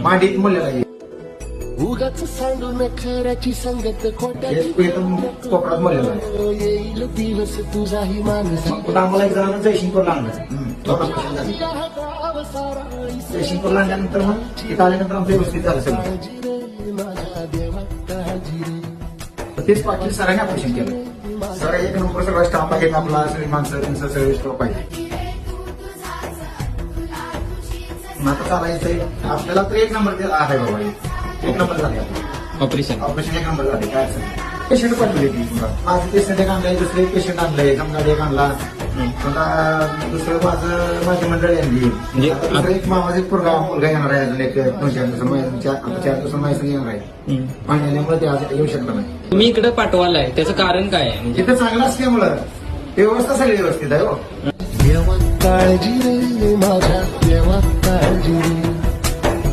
मांडीत मुलीला ये. उगाच सांडून खऱ्याची संगत हे एकदम कोपरात मुलीला आहे. येईल दिवस तुझाही माणूस मग आम्हाला एक जणांना जयसिंगपूर लागलं. जयसिंगपूर लागल्यानंतर मग तिथं आल्यानंतर आमचं व्यवस्थित झालं सगळं. माझ्या देवा काळजी रे. तेच पाटील सरांनी ऑपरेशन केलं. सर एक नंबर सगळा स्टाफ आहे आपला, सगळी माणसं त्यांचं सगळे स्टॉप आहे. आता चालायचंय आपल्याला तर एक नंबर आहे बाबा, एक नंबर झाले ऑपरेशन ऑपरेशन एक नंबर झाले. काय पेशंट पाठवले ती माझं पेशंट एक आणलंय, दुसरं एक पेशंट आणलंय, समजा एक आणला. दुसरं माझी मंडळी आणली. दुसरं एक माझा एक मुलगा येणार आहे अजून एक 2-4 दिवसांनी, 4 दिवसांनी माझं येणार आहे. पाणी आल्यामुळे ते आज येऊ शकलं नाही. तुम्ही इकडे पाठवालाय त्याचं कारण काय आहे? म्हणजे इथं चांगलं असल्यामुळं व्यवस्था सगळी व्यवस्थित आहे. हो देवा काळजी रे माझ्या देवा काळजी रे.